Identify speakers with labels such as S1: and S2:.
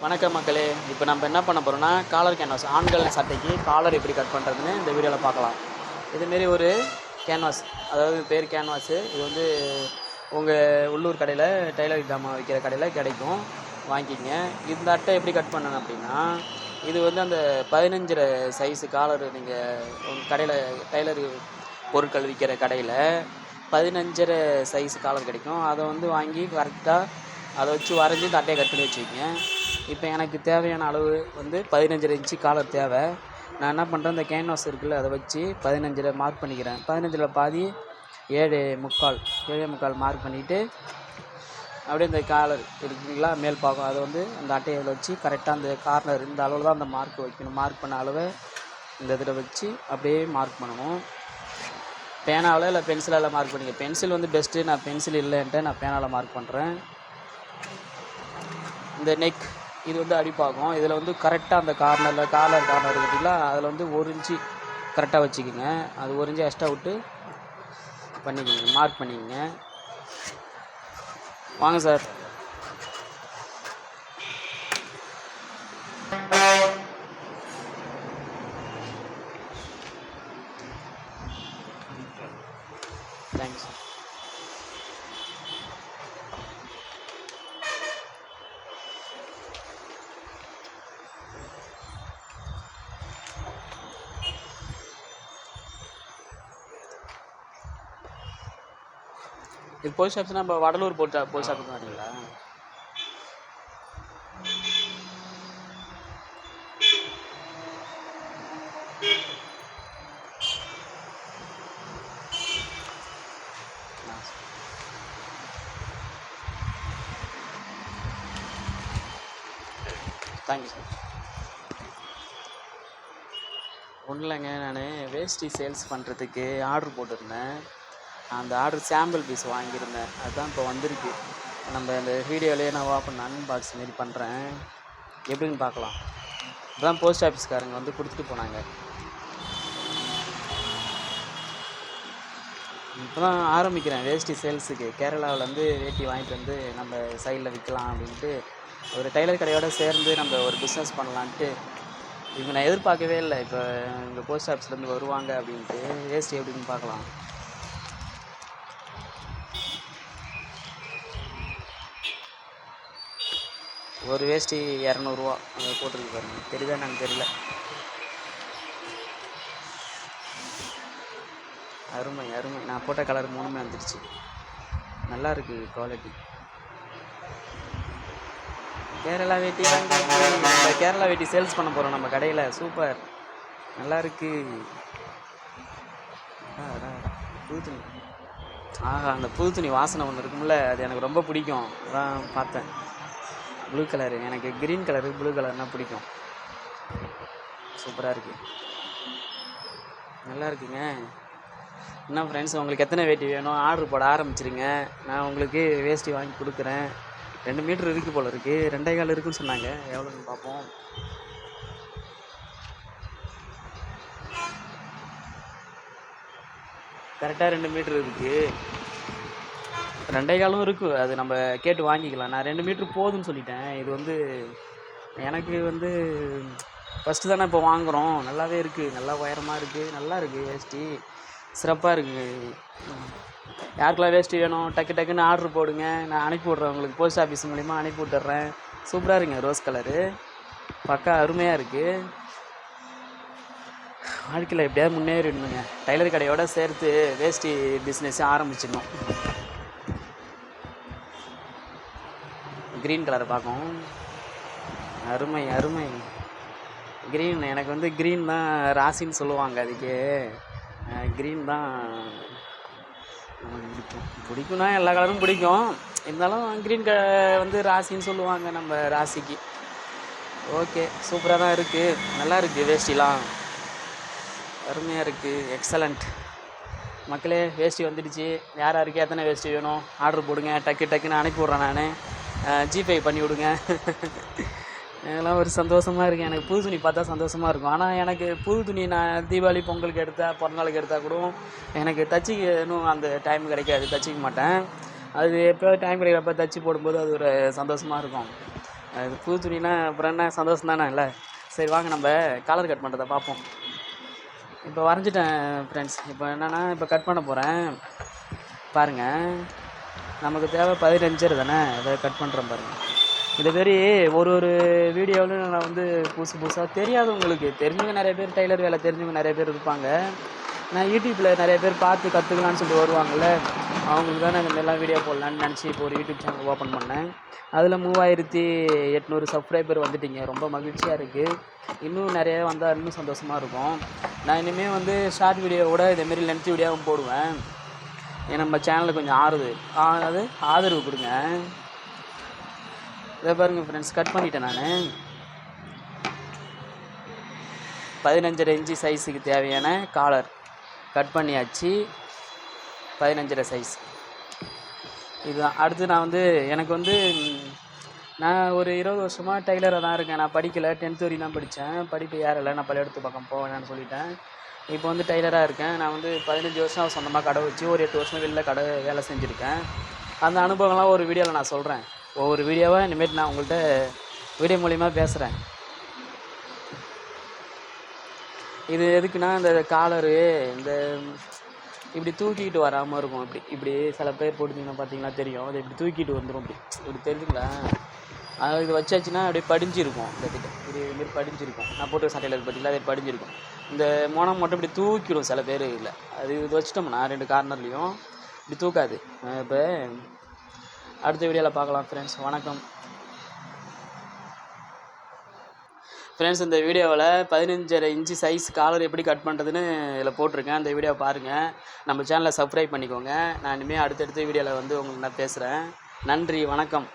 S1: வணக்கம் மக்களே. இப்போ நம்ம என்ன பண்ண போகிறோம்னா, காலர் கேன்வாஸ் ஆண்கள் சட்டைக்கு காலர் எப்படி கட் பண்ணுறதுன்னு இந்த வீடியோவில் பார்க்கலாம். இதுமாரி ஒரு கேன்வாஸ், அதாவது பேர் கேன்வாஸு. இது வந்து உங்கள் உள்ளூர் கடையில், டெய்லர் ஜாமான் விற்கிற கடையில் கிடைக்கும், வாங்கிக்கிங்க. இந்த அட்டை எப்படி கட் பண்ணணும் அப்படின்னா, இது வந்து அந்த 15 சைஸு காலர். நீங்கள் உங்கள் கடையில் டெய்லர் பொருட்கள் விற்கிற கடையில் 15 சைஸ் காலர் கிடைக்கும். அதை வந்து வாங்கி கரெக்டாக அதை வச்சு வரைஞ்சி இந்த அட்டையை கட் பண்ணி வச்சுக்கிங்க. இப்போ எனக்கு தேவையான அளவு வந்து 15 இன்ச்சு காலர் தேவை. நான் என்ன பண்ணுறேன், இந்த கேன்வாஸ் இருக்குல்ல, அதை வச்சு 15 மார்க் பண்ணிக்கிறேன். 15 பாதி 7.75 மார்க் பண்ணிவிட்டு, அப்படியே இந்த காலர் இருக்குங்களா மேல் பாகம், அதை வந்து அந்த அட்டையை வச்சு கரெக்டாக அந்த கார்னர் இந்த அளவில் தான் அந்த மார்க் வைக்கணும். மார்க் பண்ண அளவை இந்த இதில் வச்சு அப்படியே மார்க் பண்ணணும். பேனாவில் இல்லை பென்சிலால் மார்க் பண்ணிக்க. பென்சில் வந்து பெஸ்ட்டு. நான் பென்சில் இல்லைன்ட்டு நான் பேனாவில் மார்க் பண்ணுறேன். இந்த நெக் இது வந்து அடிப்பாகும். இதில் வந்து கரெக்டாக அந்த கார்னர் இருக்குதுங்களா, அதில் வந்து 1 இன்ச்சு கரெக்டாக வச்சுக்கோங்க. அது 1 இன்ச்சு எக்ஸ்ட்ரா விட்டு பண்ணிக்கோங்க, மார்க் பண்ணிக்கோங்க. வாங்க சார். Thanks sir. இது போஸ்ட் ஆஃபீஸ்னா நம்ம வடலூர் போஸ்ட் ஆஃபீஸ் வரீங்களா? Thank you sir. ஒன்றும் இல்லைங்க, நான் வேஷ்டி சேல்ஸ் பண்ணுறதுக்கு ஆர்டர் போட்டிருந்தேன். அந்த ஆர்டர் சாம்பிள் பீஸ் வாங்கியிருந்தேன். அதுதான் இப்போ வந்திருக்கு. நம்ம இந்த வீடியோலேயே நான் ஓப்பன் அன்பாக்ஸ் மாரி பண்ணுறேன், எப்படின்னு பார்க்கலாம். இப்போதான் போஸ்ட் ஆஃபீஸ்காரங்க வந்து கொடுத்துட்டு போனாங்க. இப்போ தான் ஆரம்பிக்கிறேன் வேஷ்டி சேல்ஸுக்கு. கேரளாவிலேருந்து வேட்டி வாங்கிட்டு வந்து நம்ம சைடில் விற்கலாம் அப்படின்ட்டு, ஒரு டெய்லர் கடையோடு சேர்ந்து நம்ம ஒரு பிஸ்னஸ் பண்ணலான்ட்டு. இவங்க நான் எதிர்பார்க்கவே இல்லை, இப்போ இங்கே போஸ்ட் ஆஃபீஸ்லேருந்து வருவாங்க அப்படின்ட்டு. வேஷ்டி எப்படின்னு பார்க்கலாம். ஒரு வேஷ்டி 200 போட்டிருக்கு பாருங்க, தெரியுதா எனக்கு தெரியல. அருமை அருமை. நான் போட்ட கலர் 3மே வந்துடுச்சு. நல்லா இருக்குது குவாலிட்டி. கேரளா வேட்டி வாங்கி நம்ம கேரளா வேட்டி சேல்ஸ் பண்ண போகிறோம் நம்ம கடையில். சூப்பர், நல்லா இருக்குது. புது துணி. ஆஹா, அந்த புது துணி வாசனை ஒன்று இருக்கும்ல, அது எனக்கு ரொம்ப பிடிக்கும். அதான் பார்த்தேன். ப்ளூ கலரு, எனக்கு க்ரீன் கலரு ப்ளூ கலர்னால் பிடிக்கும். சூப்பராக இருக்குது, நல்லா இருக்குங்க. என்ன ஃப்ரெண்ட்ஸ், உங்களுக்கு எத்தனை வேட்டி வேணும் ஆர்டர் போட ஆரம்பிச்சிருங்க. நான் உங்களுக்கு வேஷ்டி வாங்கி கொடுக்குறேன். 2 மீட்ரு இருக்குது போல் இருக்குது, 2.25 இருக்குன்னு சொன்னாங்க. எவ்வளோன்னு பார்ப்போம். கரெக்டாக 2 மீட்ரு இருக்குது, 2.25 இருக்குது. அது நம்ம கேட்டு வாங்கிக்கலாம். நான் 2 மீட்ரு போதும்னு சொல்லிட்டேன். இது வந்து எனக்கு வந்து ஃபஸ்ட்டு தானே இப்போ வாங்குகிறோம். நல்லாவே இருக்குது, நல்லா உயரமாக இருக்குது, நல்லா இருக்குது வேஷ்டி, சிறப்பாக இருக்குது. யாருக்கெல்லாம் வேஷ்டி வேணும் டக்குன்னு ஆர்டர் போடுங்க, நான் அனுப்பி விட்றேன் உங்களுக்கு. போஸ்ட் ஆஃபீஸ் மூலிமா அனுப்பி விட்டுறேன். சூப்பராக இருக்குங்க, ரோஸ் கலரு பக்கா அருமையாக இருக்குது. வாழ்க்கையில் எப்படியாவது முன்னேறிடணுங்க. டைலர் கடையோடு சேர்த்து வேஷ்டி பிஸ்னஸ் ஆரம்பிச்சிடணும். க்ரீன் கலரை பார்க்கும், அருமை அருமை. க்ரீன் எனக்கு வந்து க்ரீன் தான் ராசின்னு சொல்லுவாங்க. அதுக்கு க்ரீன் தான் நமக்கு பிடிக்கும்னா எல்லா கலரும் பிடிக்கும். இருந்தாலும் க்ரீன் வந்து ராசின்னு சொல்லுவாங்க நம்ம ராசிக்கு. ஓகே, சூப்பராக தான் இருக்குது, நல்லா இருக்குது வேஷ்டிலாம், அருமையாக இருக்குது, எக்ஸலண்ட். மக்களே, வேஷ்டி வந்துடுச்சு. யார் யாருக்கு எத்தனை வேஷ்டி வேணும் ஆர்டர் போடுங்க, டக்குன்னு அனுப்பி விட்றேன். நான் ஜிபே பண்ணி விடுங்க. இதெல்லாம் ஒரு சந்தோஷமாக இருக்குது. எனக்கு புது துணி பார்த்தா சந்தோஷமாக இருக்கும். ஆனால் எனக்கு புது துணி நான் தீபாவளி பொங்கலுக்கு எடுத்தால், பிறந்தநாளுக்கு எடுத்தால் கூட எனக்கு தச்சிக்கணும் அந்த டைம் கிடைக்காது, தச்சிக்க மாட்டேன். அது எப்போ டைம் கிடைக்கிறப்ப தச்சு போடும்போது அது ஒரு சந்தோஷமாக இருக்கும். அது புது துணினா அப்புறம் என்ன சந்தோஷம் தானே இல்லை? சரி வாங்க நம்ம காலர் கட் பண்ணுறதை பார்ப்போம். இப்போ வரைஞ்சிட்டேன் ஃப்ரெண்ட்ஸ். இப்போ என்னென்னா இப்போ கட் பண்ண போகிறேன் பாருங்கள். நமக்கு தேவை 15 தானே, இதை கட் பண்ணுறேன் பாருங்கள். இதுமாரி ஒரு வீடியோவிலும் நான் வந்து புதுசாக தெரியாதவங்களுக்கு, தெரிஞ்சவங்க நிறைய பேர், டெய்லர் வேலை தெரிஞ்சவங்க நிறைய பேர் இருப்பாங்க. நான் யூடியூப்பில் நிறைய பேர் பார்த்து கற்றுக்கலான்னு சொல்லிட்டு வருவாங்கள்ல, அவங்களுக்கு தான் நான் இந்த மாதிரிலாம் வீடியோ போடலான்னு நினச்சி இப்போ ஒரு யூடியூப் சேனல் ஓப்பன் பண்ணேன். அதில் 3800 சப்ஸ்கிரைபர் வந்துட்டிங்க. ரொம்ப மகிழ்ச்சியாக இருக்குது. இன்னும் நிறைய வந்தால் இன்னும் சந்தோஷமாக இருக்கும். நான் இனிமேல் வந்து ஷார்ட் வீடியோவோட இதேமாரி லென்த் வீடியோவும் போடுவேன். நம்ம சேனலுக்கு கொஞ்சம் ஆதரவு கொடுங்க. இதை பாருங்கள் ஃப்ரெண்ட்ஸ், கட் பண்ணிட்டேன் நான். 15.5 இன்ச்சு சைஸுக்கு தேவையான காலர் கட் பண்ணியாச்சு. 15.5 சைஸ் இதுதான். அடுத்து நான் வந்து எனக்கு வந்து நான் ஒரு 20 வருஷமாக டெய்லராக தான் இருக்கேன். நான் படிக்கலை, 10th வரையும் தான் படித்தேன். படிப்பு ஏறலை, நான் பள்ளிக்கூடத்து பக்கம் போவேன்னு சொல்லிட்டேன். இப்போ வந்து டெய்லராக இருக்கேன். நான் வந்து 15 வருஷம் சொந்தமாக கடை வச்சு ஒரு 8 வருஷம் வெளில கடை வேலை செஞ்சுருக்கேன். அந்த அனுபவம்லாம் ஒரு வீடியோவில் நான் சொல்கிறேன். ஒவ்வொரு வீடியோவாக இனிமேட்டு நான் உங்கள்கிட்ட வீடியோ மூலிமா பேசுகிறேன். இது எதுக்குன்னா, இந்த காலரு இந்த இப்படி தூக்கிட்டு வராமல் இருக்கும். இப்படி சில பேர் போட்டுட்டிங்கன்னா பார்த்தீங்கன்னா தெரியும். அது இப்படி தூக்கிட்டு வந்துடும். இப்படி தெரிஞ்சுங்களா? அது இது வச்சாச்சுன்னா அப்படியே படிஞ்சிருக்கும். இந்த கிட்ட இதுமாரி படிஞ்சிருக்கும். நான் போட்டு சட்டையில் பார்த்தீங்களா, அது படிஞ்சிருக்கும். இந்த மோனம் மட்டும் இப்படி தூக்கிடும் சில பேர். இல்லை, அது இது வச்சிட்டோம்னா 2 கார்னர்லேயும் இப்படி தூக்காது. இப்போ அடுத்த வீடியோவில் பார்க்கலாம் ஃப்ரெண்ட்ஸ். வணக்கம் ஃப்ரெண்ட்ஸ். இந்த வீடியோவில் 15.5 இன்ச்சு சைஸ் காலர் எப்படி கட் பண்ணுறதுன்னு இதில் போட்டிருக்கேன். அந்த வீடியோவை பாருங்கள். நம்ம சேனலை சப்ஸ்கிரைப் பண்ணிக்கோங்க. நான் இனிமேல் அடுத்தடுத்த வீடியோவில் வந்து உங்களுக்கு நான் பேசுகிறேன். நன்றி, வணக்கம்.